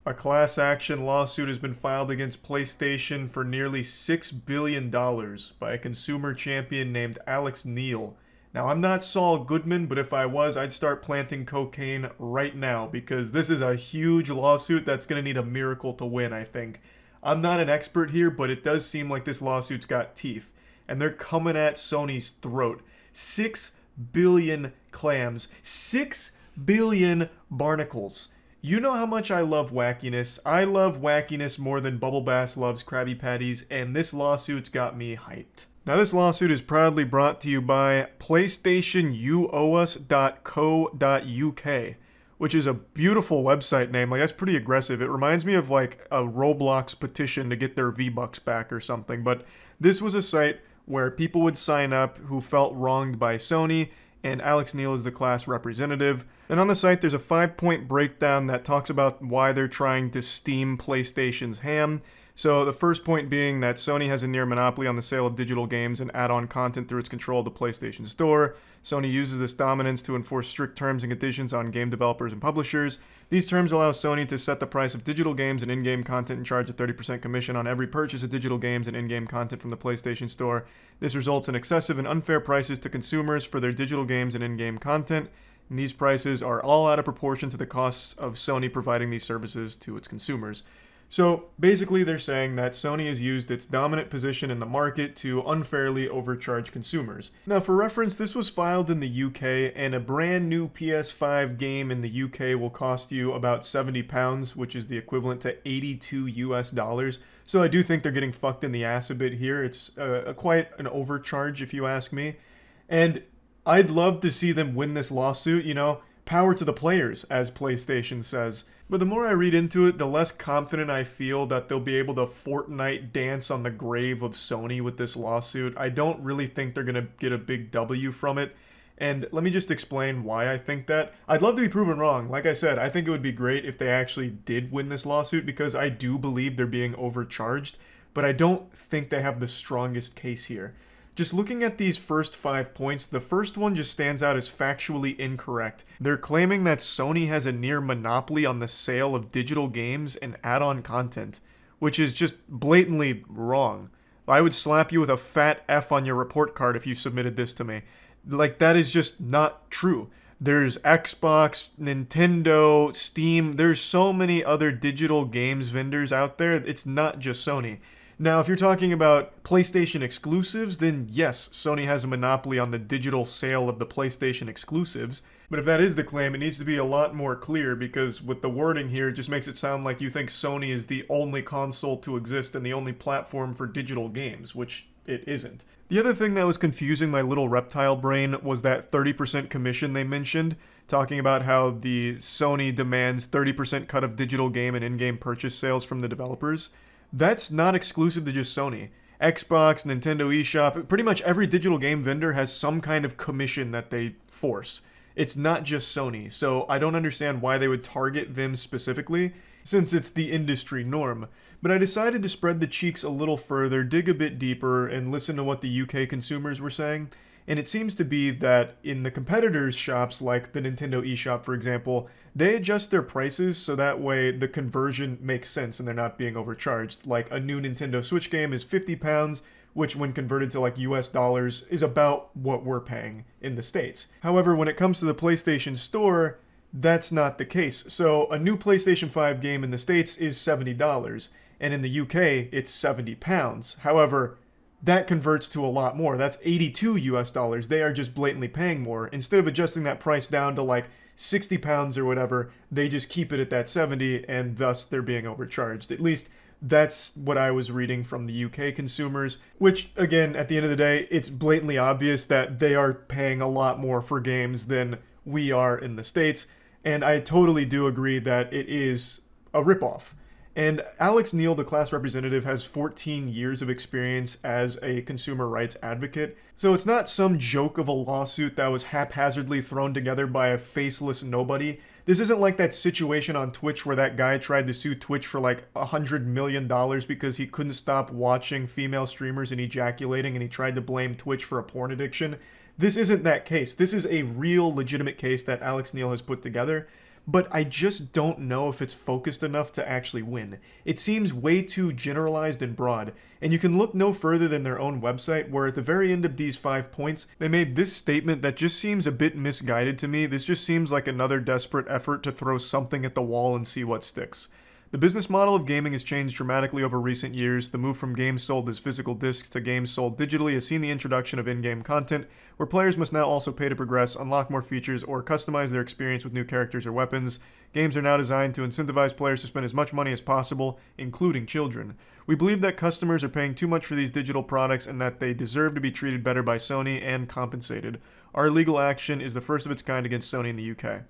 A class action lawsuit has been filed against PlayStation for nearly $6 billion by a consumer champion named Alex Neal. Now, I'm not Saul Goodman, but if I was, I'd start planting cocaine right now because this is a huge lawsuit that's going to need a miracle to win, I think. I'm not an expert here, but it does seem like this lawsuit's got teeth, and they're coming at Sony's throat. 6 billion clams, 6 billion barnacles. You know how much I love wackiness. I love wackiness more than Bubble Bass loves Krabby Patties, and this lawsuit's got me hyped. Now, this lawsuit is proudly brought to you by PlayStationYouOweUs.co.uk, which is a beautiful website name. Like, that's pretty aggressive. It reminds me of like a Roblox petition to get their V-Bucks back or something. But this was a site where people would sign up who felt wronged by Sony, and Alex Neal is the class representative. And on the site, there's a 5-point breakdown that talks about why they're trying to steam PlayStation's ham. So the first point being that Sony has a near monopoly on the sale of digital games and add-on content through its control of the PlayStation Store. Sony uses this dominance to enforce strict terms and conditions on game developers and publishers. These terms allow Sony to set the price of digital games and in-game content and charge a 30% commission on every purchase of digital games and in-game content from the PlayStation Store. This results in excessive and unfair prices to consumers for their digital games and in-game content. And these prices are all out of proportion to the costs of Sony providing these services to its consumers. So basically they're saying that Sony has used its dominant position in the market to unfairly overcharge consumers. Now, for reference, this was filed in the UK, and a brand new PS5 game in the UK will cost you about £70, which is the equivalent to 82 US dollars. So I do think they're getting fucked in the ass a bit here. It's quite an overcharge if you ask me. And I'd love to see them win this lawsuit, you know, power to the players, as PlayStation says. But the more I read into it, the less confident I feel that they'll be able to Fortnite dance on the grave of Sony with this lawsuit. I don't really think they're going to get a big W from it. And let me just explain why I think that. I'd love to be proven wrong. Like I said, I think it would be great if they actually did win this lawsuit because I do believe they're being overcharged. But I don't think they have the strongest case here. Just looking at these first 5 points, the first one just stands out as factually incorrect. They're claiming that Sony has a near monopoly on the sale of digital games and add-on content, which is just blatantly wrong. I would slap you with a fat F on your report card if you submitted this to me. Like, that is just not true. There's Xbox, Nintendo, Steam, there's so many other digital games vendors out there, it's not just Sony. Now, if you're talking about PlayStation exclusives, then yes, Sony has a monopoly on the digital sale of the PlayStation exclusives. But if that is the claim, it needs to be a lot more clear because with the wording here, it just makes it sound like you think Sony is the only console to exist and the only platform for digital games, which it isn't. The other thing that was confusing my little reptile brain was that 30% commission they mentioned, talking about how the Sony demands 30% cut of digital game and in-game purchase sales from the developers. That's not exclusive to just Sony. Xbox, Nintendo eShop, pretty much every digital game vendor has some kind of commission that they force. It's not just Sony, so I don't understand why they would target them specifically, since it's the industry norm. But I decided to spread the cheeks a little further, dig a bit deeper, and listen to what the UK consumers were saying. And it seems to be that in the competitors' shops, like the Nintendo eShop, for example, they adjust their prices so that way the conversion makes sense and they're not being overcharged. Like a new Nintendo Switch game is £50, which when converted to like US dollars is about what we're paying in the States. However, when it comes to the PlayStation Store, that's not the case. So a new PlayStation 5 game in the States is $70, and in the UK, it's £70. However, that converts to a lot more. That's 82 US dollars. They are just blatantly paying more. Instead of adjusting that price down to like £60 or whatever, they just keep it at that 70 and thus they're being overcharged. At least that's what I was reading from the UK consumers, which again, at the end of the day, it's blatantly obvious that they are paying a lot more for games than we are in the States. And I totally do agree that it is a ripoff. And Alex Neal, the class representative, has 14 years of experience as a consumer rights advocate. So it's not some joke of a lawsuit that was haphazardly thrown together by a faceless nobody. This isn't like that situation on Twitch where that guy tried to sue Twitch for like $100 million because he couldn't stop watching female streamers and ejaculating and he tried to blame Twitch for a porn addiction. This isn't that case. This is a real legitimate case that Alex Neal has put together. but I just don't know if it's focused enough to actually win. It seems way too generalized and broad, and you can look no further than their own website, where at the very end of these 5 points, they made this statement that just seems a bit misguided to me. This just seems like another desperate effort to throw something at the wall and see what sticks. The business model of gaming has changed dramatically over recent years. The move from games sold as physical discs to games sold digitally has seen the introduction of in-game content, where players must now also pay to progress, unlock more features, or customize their experience with new characters or weapons. Games are now designed to incentivize players to spend as much money as possible, including children. We believe that customers are paying too much for these digital products and that they deserve to be treated better by Sony and compensated. Our legal action is the first of its kind against Sony in the UK.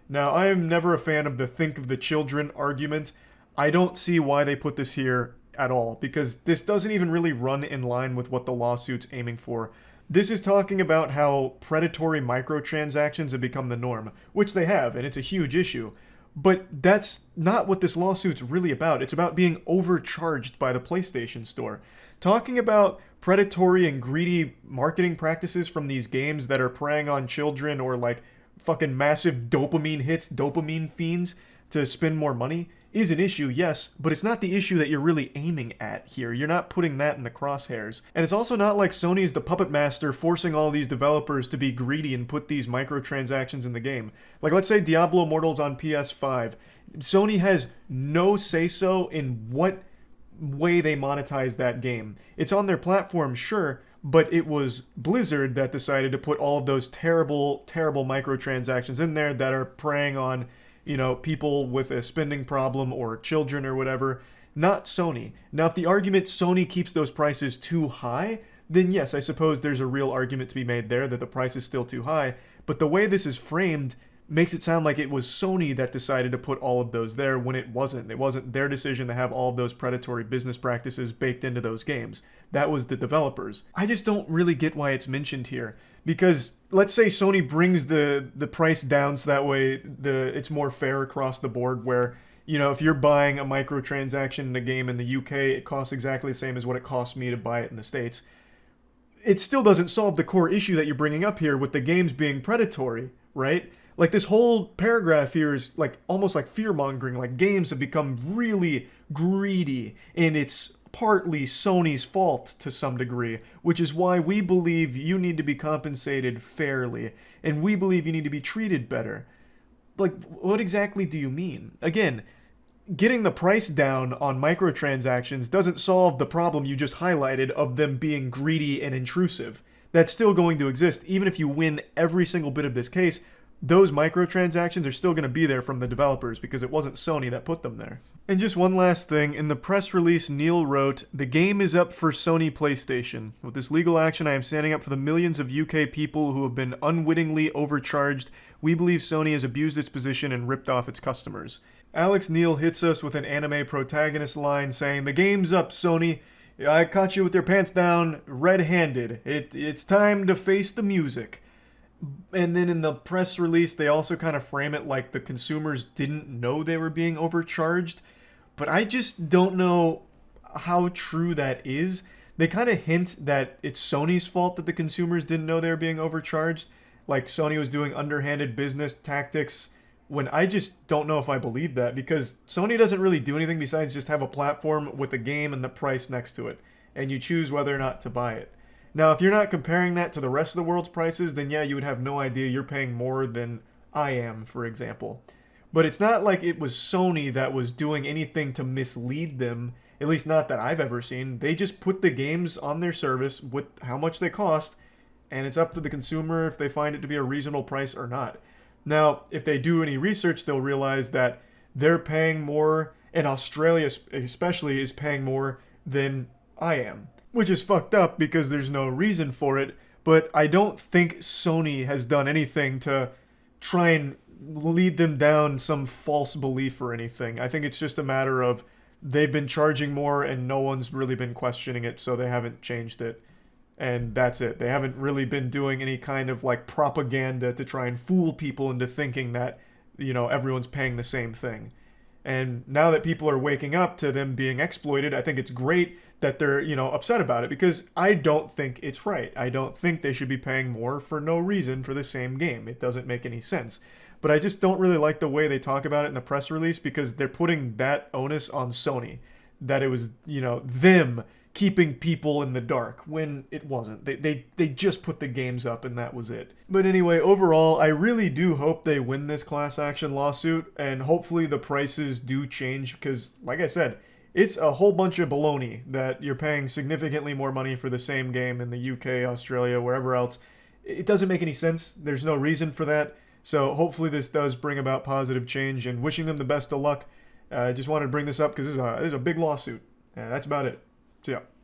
Now, I am never a fan of the think of the children argument. I don't see why they put this here at all, because this doesn't even really run in line with what the lawsuit's aiming for. This is talking about how predatory microtransactions have become the norm, which they have, and it's a huge issue. But that's not what this lawsuit's really about. It's about being overcharged by the PlayStation Store. Talking about predatory and greedy marketing practices from these games that are preying on children, or like fucking massive dopamine hits, dopamine fiends to spend more money, is an issue, yes, but it's not the issue that you're really aiming at here. You're not putting that in the crosshairs. And it's also not like Sony is the puppet master forcing all these developers to be greedy and put these microtransactions in the game. Like, let's say Diablo Immortal's on PS5. Sony has no say-so in what way they monetize that game. It's on their platform, sure, but it was Blizzard that decided to put all of those terrible, terrible microtransactions in there that are preying on, you know, people with a spending problem or children or whatever, not Sony. Now, if the argument Sony keeps those prices too high, then yes, I suppose there's a real argument to be made there that the price is still too high. But the way this is framed makes it sound like it was Sony that decided to put all of those there when it wasn't. It wasn't their decision to have all of those predatory business practices baked into those games. That was the developers. I just don't really get why it's mentioned here. Because let's say Sony brings the price down so that way it's more fair across the board, where, you know, if you're buying a microtransaction in a game in the UK, it costs exactly the same as what it costs me to buy it in the States. It still doesn't solve the core issue that you're bringing up here with the games being predatory, right? Like, this whole paragraph here is like almost like fear-mongering. Like, games have become really greedy, and it's partly Sony's fault to some degree, which is why we believe you need to be compensated fairly, and we believe you need to be treated better. Like, what exactly do you mean? Again, getting the price down on microtransactions doesn't solve the problem you just highlighted of them being greedy and intrusive. That's still going to exist, even if you win every single bit of this case. Those microtransactions are still going to be there from the developers because it wasn't Sony that put them there. And just one last thing, in the press release, Neil wrote, "The game is up for Sony PlayStation. With this legal action, I am standing up for the millions of UK people who have been unwittingly overcharged. We believe Sony has abused its position and ripped off its customers." Alex Neil hits us with an anime protagonist line saying, "The game's up, Sony. I caught you with your pants down, red-handed. It's time to face the music." And then in the press release, they also kind of frame it like the consumers didn't know they were being overcharged. But I just don't know how true that is. They kind of hint that it's Sony's fault that the consumers didn't know they were being overcharged. Like Sony was doing underhanded business tactics, when I just don't know if I believe that, because Sony doesn't really do anything besides just have a platform with a game and the price next to it. And you choose whether or not to buy it. Now, if you're not comparing that to the rest of the world's prices, then yeah, you would have no idea you're paying more than I am, for example. But it's not like it was Sony that was doing anything to mislead them, at least not that I've ever seen. They just put the games on their service with how much they cost, and it's up to the consumer if they find it to be a reasonable price or not. Now, if they do any research, they'll realize that they're paying more, and Australia especially is paying more than I am. Which is fucked up because there's no reason for it, but I don't think Sony has done anything to try and lead them down some false belief or anything. I think it's just a matter of they've been charging more and no one's really been questioning it, so they haven't changed it. And that's it. They haven't really been doing any kind of like propaganda to try and fool people into thinking that, you know, everyone's paying the same thing. And now that people are waking up to them being exploited, I think it's great that they're, you know, upset about it, because I don't think it's right. I don't think they should be paying more for no reason for the same game. It doesn't make any sense. but I just don't really like the way they talk about it in the press release because they're putting that onus on Sony, that it was, them keeping people in the dark when it wasn't. They just put the games up and that was it. But anyway, overall, I really do hope they win this class action lawsuit and hopefully the prices do change because, like I said, it's a whole bunch of baloney that you're paying significantly more money for the same game in the UK, Australia, wherever else. It doesn't make any sense. There's no reason for that. So hopefully this does bring about positive change and wishing them the best of luck. I just wanted to bring this up because this is a big lawsuit. That's about it. See ya.